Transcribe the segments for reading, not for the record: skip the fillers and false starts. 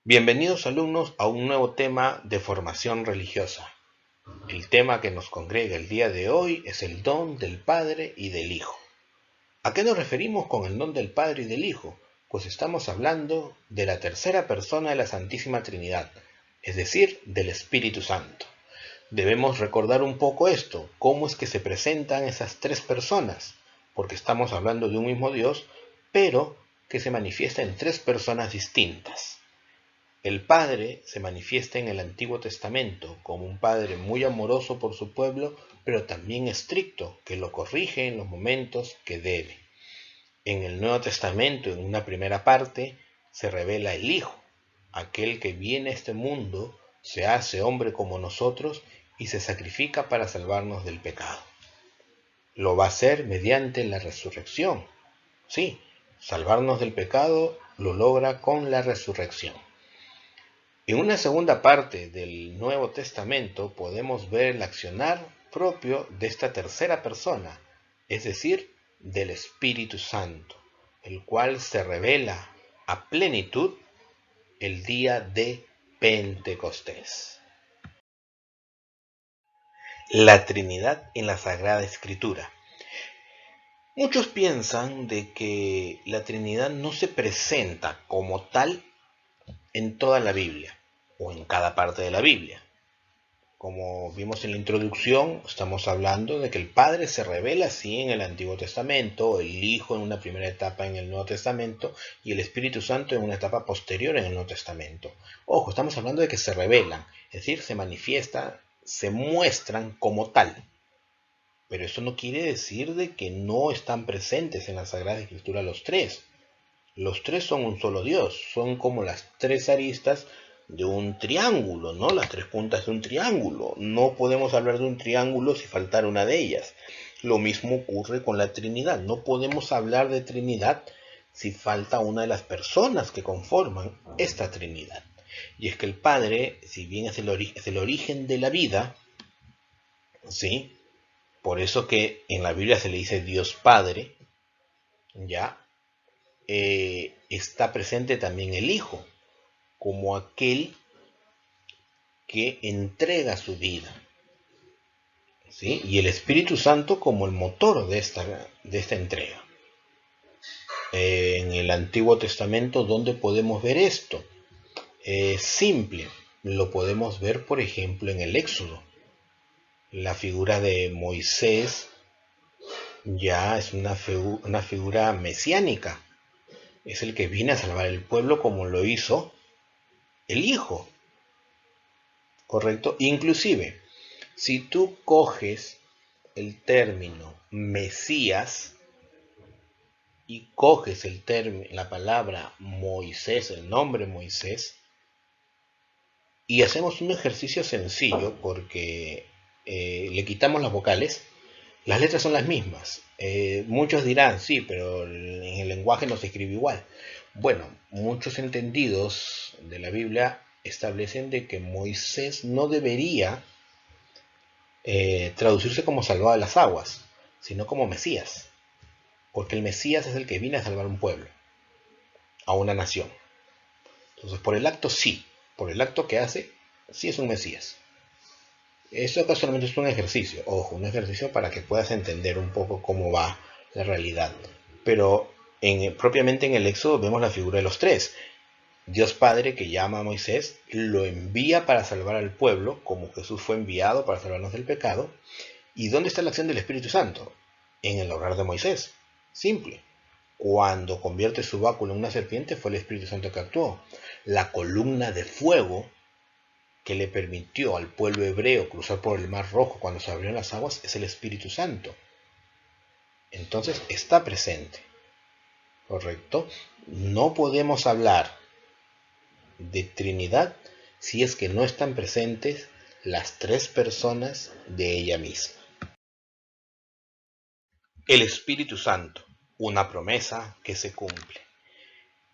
Bienvenidos alumnos a un nuevo tema de formación religiosa. El tema que nos congrega el día de hoy es el don del Padre y del Hijo. ¿A qué nos referimos con el don del Padre y del Hijo? Pues estamos hablando de la tercera persona de la Santísima Trinidad, es decir, del Espíritu Santo. Debemos recordar un poco esto, cómo es que se presentan esas tres personas, porque estamos hablando de un mismo Dios, pero que se manifiesta en tres personas distintas. El Padre se manifiesta en el Antiguo Testamento como un Padre muy amoroso por su pueblo, pero también estricto, que lo corrige en los momentos que debe. En el Nuevo Testamento, en una primera parte, se revela el Hijo, aquel que viene a este mundo, se hace hombre como nosotros y se sacrifica para salvarnos del pecado. Lo va a hacer mediante la resurrección. Sí, salvarnos del pecado lo logra con la resurrección. En una segunda parte del Nuevo Testamento podemos ver el accionar propio de esta tercera persona, es decir, del Espíritu Santo, el cual se revela a plenitud el día de Pentecostés. La Trinidad en la Sagrada Escritura. Muchos piensan de que la Trinidad no se presenta como tal en toda la Biblia o en cada parte de la Biblia. Como vimos en la introducción, estamos hablando de que el Padre se revela así en el Antiguo Testamento, el Hijo en una primera etapa en el Nuevo Testamento y el Espíritu Santo en una etapa posterior en el Nuevo Testamento. Ojo, estamos hablando de que se revelan, es decir, se manifiestan, se muestran como tal. Pero eso no quiere decir de que no están presentes en la Sagrada Escritura los tres. Los tres son un solo Dios, son como las tres aristas de un triángulo, ¿no? Las tres puntas de un triángulo. No podemos hablar de un triángulo si faltara una de ellas. Lo mismo ocurre con la Trinidad. No podemos hablar de Trinidad si falta una de las personas que conforman esta Trinidad. Y es que el Padre, si bien es el origen de la vida, ¿sí? Por eso que en la Biblia se le dice Dios Padre, ¿ya? Está presente también el Hijo, como aquel que entrega su vida, ¿sí? Y el Espíritu Santo como el motor de esta entrega. En el Antiguo Testamento, ¿dónde podemos ver esto? Simple, lo podemos ver por ejemplo en el Éxodo. La figura de Moisés ya es una figura mesiánica, es el que viene a salvar el pueblo como lo hizo el Hijo, ¿correcto? Inclusive, si tú coges el término Mesías y coges la palabra Moisés, el nombre Moisés, y hacemos un ejercicio sencillo porque le quitamos las vocales, las letras son las mismas. Muchos dirán, sí, pero en el lenguaje no se escribe igual. Bueno, muchos entendidos de la Biblia establecen de que Moisés no debería traducirse como salvado de las aguas, sino como Mesías, porque el Mesías es el que viene a salvar un pueblo, a una nación. Entonces, por el acto sí, por el acto que hace, sí es un Mesías. Esto acá solamente es un ejercicio, ojo, un ejercicio para que puedas entender un poco cómo va la realidad. Pero propiamente en el Éxodo vemos la figura de los tres. Dios Padre que llama a Moisés, lo envía para salvar al pueblo, como Jesús fue enviado para salvarnos del pecado. ¿Y dónde está la acción del Espíritu Santo? En el obrar de Moisés. Simple. Cuando convierte su báculo en una serpiente fue el Espíritu Santo que actuó. La columna de fuego que le permitió al pueblo hebreo cruzar por el Mar Rojo cuando se abrieron las aguas es el Espíritu Santo. Entonces está presente. ¿Correcto? No podemos hablar de Trinidad si es que no están presentes las tres personas de ella misma. El Espíritu Santo, una promesa que se cumple.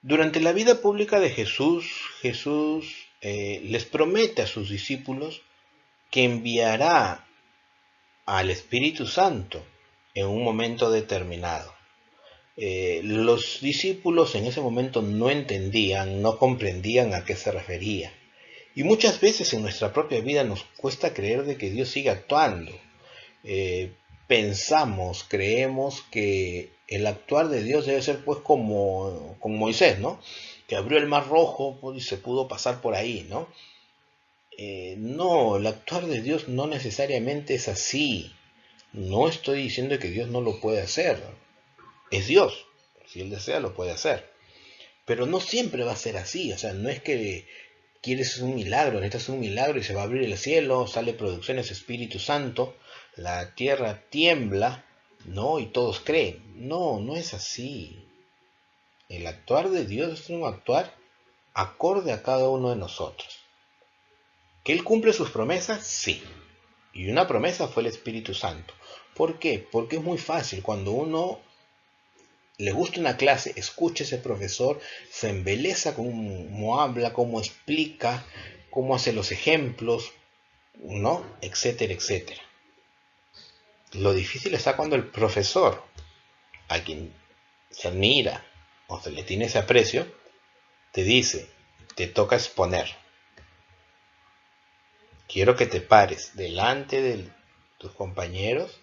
Durante la vida pública de Jesús les promete a sus discípulos que enviará al Espíritu Santo en un momento determinado. Los discípulos en ese momento no entendían, no comprendían a qué se refería. Y muchas veces en nuestra propia vida nos cuesta creer de que Dios sigue actuando. Eh, Pensamos, creemos que el actuar de Dios debe ser pues como con Moisés, ¿no? Que abrió el mar rojo pues, y se pudo pasar por ahí, ¿no? No, el actuar de Dios no necesariamente es así. No estoy diciendo que Dios no lo puede hacer. Es Dios. Si Él desea, lo puede hacer. Pero no siempre va a ser así. O sea, no es que quieres un milagro, necesitas un milagro y se va a abrir el cielo, sale producciones Espíritu Santo, la tierra tiembla, ¿no? Y todos creen. No, no es así. El actuar de Dios es un actuar acorde a cada uno de nosotros. ¿Que Él cumple sus promesas? Sí. Y una promesa fue el Espíritu Santo. ¿Por qué? Porque es muy fácil. Cuando uno le gusta una clase, escucha a ese profesor, se embeleza cómo habla, cómo explica, cómo hace los ejemplos, ¿no? Etcétera, etcétera. Lo difícil está cuando el profesor, a quien se admira o se le tiene ese aprecio, te dice, te toca exponer. Quiero que te pares delante de tus compañeros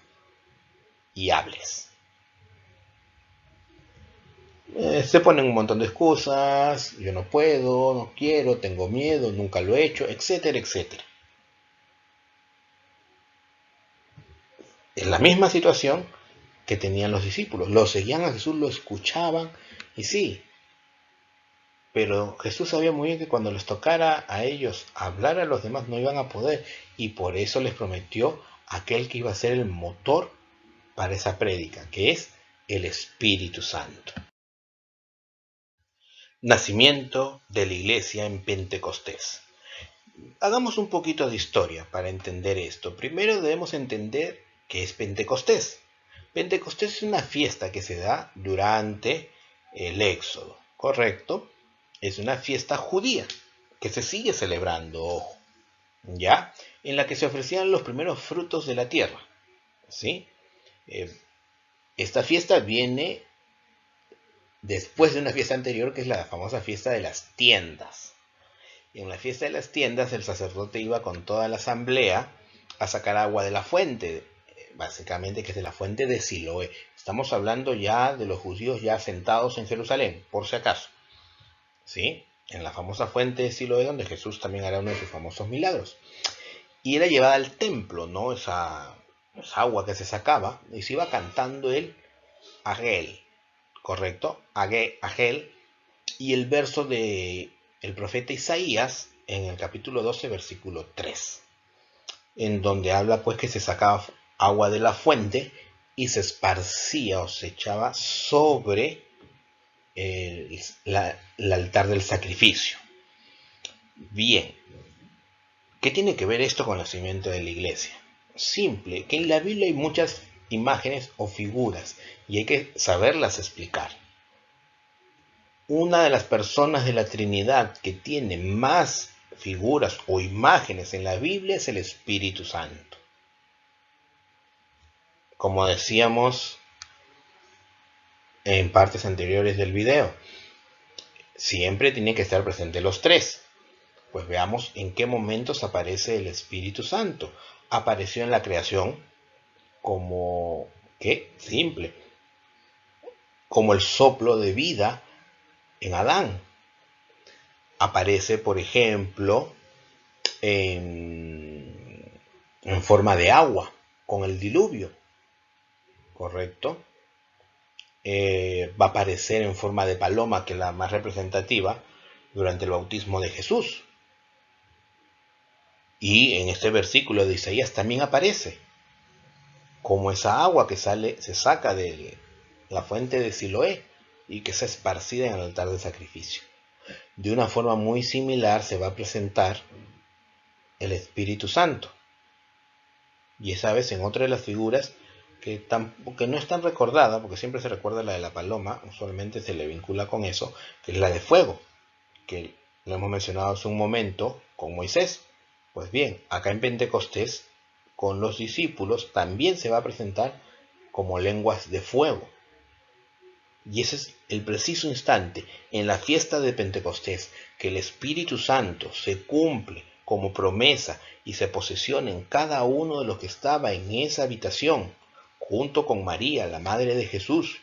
y hables. Se ponen un montón de excusas, yo no puedo, no quiero, tengo miedo, nunca lo he hecho, etcétera, etcétera. Es la misma situación que tenían los discípulos. Lo seguían a Jesús, lo escuchaban y sí, pero Jesús sabía muy bien que cuando les tocara a ellos hablar a los demás no iban a poder y por eso les prometió aquel que iba a ser el motor para esa prédica, que es el Espíritu Santo. Nacimiento de la iglesia en Pentecostés. Hagamos un poquito de historia para entender esto. Primero debemos entender qué es Pentecostés. Pentecostés es una fiesta que se da durante el Éxodo, ¿correcto? Es una fiesta judía que se sigue celebrando, ojo, ¿ya? En la que se ofrecían los primeros frutos de la tierra, ¿sí? Esta fiesta viene después de una fiesta anterior que es la famosa fiesta de las tiendas. En la fiesta de las tiendas el sacerdote iba con toda la asamblea a sacar agua de la fuente, básicamente que es de la fuente de Siloé. Estamos hablando ya de los judíos ya asentados en Jerusalén, por si acaso. ¿Sí? En la famosa fuente de Siloé donde Jesús también hará uno de sus famosos milagros. Y era llevada al templo, ¿no? Esa agua que se sacaba y se iba cantando el Agel, ¿correcto? Agel. Y el verso de el profeta Isaías en el capítulo 12, versículo 3, en donde habla pues que se sacaba agua de la fuente y se esparcía o se echaba sobre el altar del sacrificio. Bien, ¿qué tiene que ver esto con el nacimiento de la iglesia? Simple, que en la Biblia hay muchas imágenes o figuras y hay que saberlas explicar. Una de las personas de la Trinidad que tiene más figuras o imágenes en la Biblia es el Espíritu Santo. Como decíamos en partes anteriores del video, siempre tienen que estar presentes los tres. Pues veamos en qué momentos aparece el Espíritu Santo. Apareció en la creación como, ¿qué? Simple, como el soplo de vida en Adán. Aparece, por ejemplo, en forma de agua, con el diluvio, ¿correcto? Va a aparecer en forma de paloma, que es la más representativa, durante el bautismo de Jesús. Y en este versículo de Isaías también aparece como esa agua que se saca de la fuente de Siloé y que es esparcida en el altar de sacrificio. De una forma muy similar se va a presentar el Espíritu Santo. Y esa vez en otra de las figuras que no es tan recordada, porque siempre se recuerda la de la paloma, usualmente se le vincula con eso, que es la de fuego, que lo hemos mencionado hace un momento con Moisés. Pues bien, acá en Pentecostés, con los discípulos, también se va a presentar como lenguas de fuego. Y ese es el preciso instante en la fiesta de Pentecostés que el Espíritu Santo se cumple como promesa y se posesiona en cada uno de los que estaba en esa habitación, junto con María, la Madre de Jesús,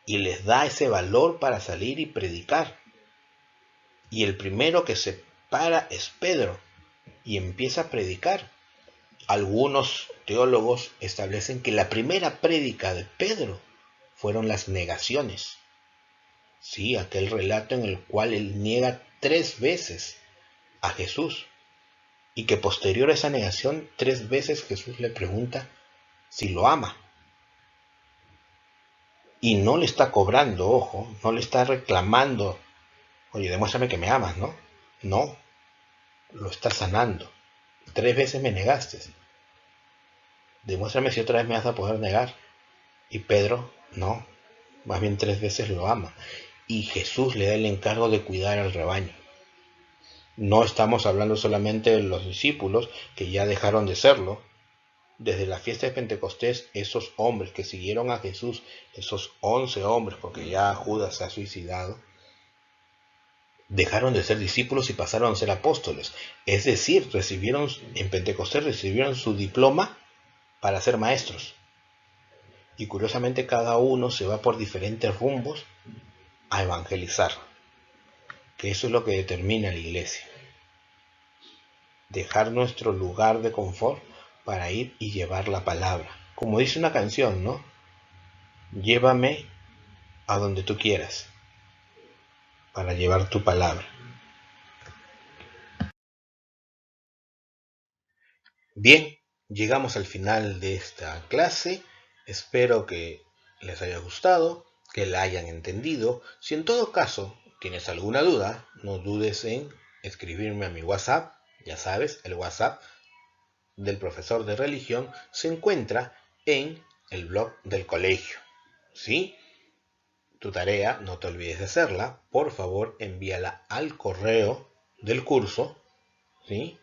y les da ese valor para salir y predicar. Y el primero que se para es Pedro y empieza a predicar. Algunos teólogos establecen que la primera prédica de Pedro fueron las negaciones. Sí, aquel relato en el cual él niega 3 veces a Jesús y que posterior a esa negación 3 veces Jesús le pregunta si lo ama. Y no le está cobrando, ojo, no le está reclamando, oye, demuéstrame que me amas, ¿no? No, lo está sanando. 3 veces me negaste. Demuéstrame si otra vez me vas a poder negar. Y Pedro, no, más bien 3 veces lo ama. Y Jesús le da el encargo de cuidar al rebaño. No estamos hablando solamente de los discípulos que ya dejaron de serlo. Desde la fiesta de Pentecostés, esos hombres que siguieron a Jesús, esos 11 hombres, porque ya Judas se ha suicidado, dejaron de ser discípulos y pasaron a ser apóstoles. Es decir, en Pentecostés recibieron su diploma para ser maestros. Y curiosamente cada uno se va por diferentes rumbos a evangelizar, que eso es lo que determina la iglesia. Dejar nuestro lugar de confort para ir y llevar la palabra. Como dice una canción, ¿no? Llévame a donde tú quieras para llevar tu palabra. Bien, llegamos al final de esta clase. Espero que les haya gustado, que la hayan entendido. Si en todo caso tienes alguna duda, no dudes en escribirme a mi WhatsApp. Ya sabes, el WhatsApp del profesor de religión se encuentra en el blog del colegio. ¿Sí? Tu tarea, no te olvides de hacerla. Por favor, envíala al correo del curso. ¿Sí?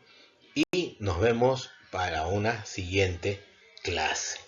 Y nos vemos para una siguiente clase.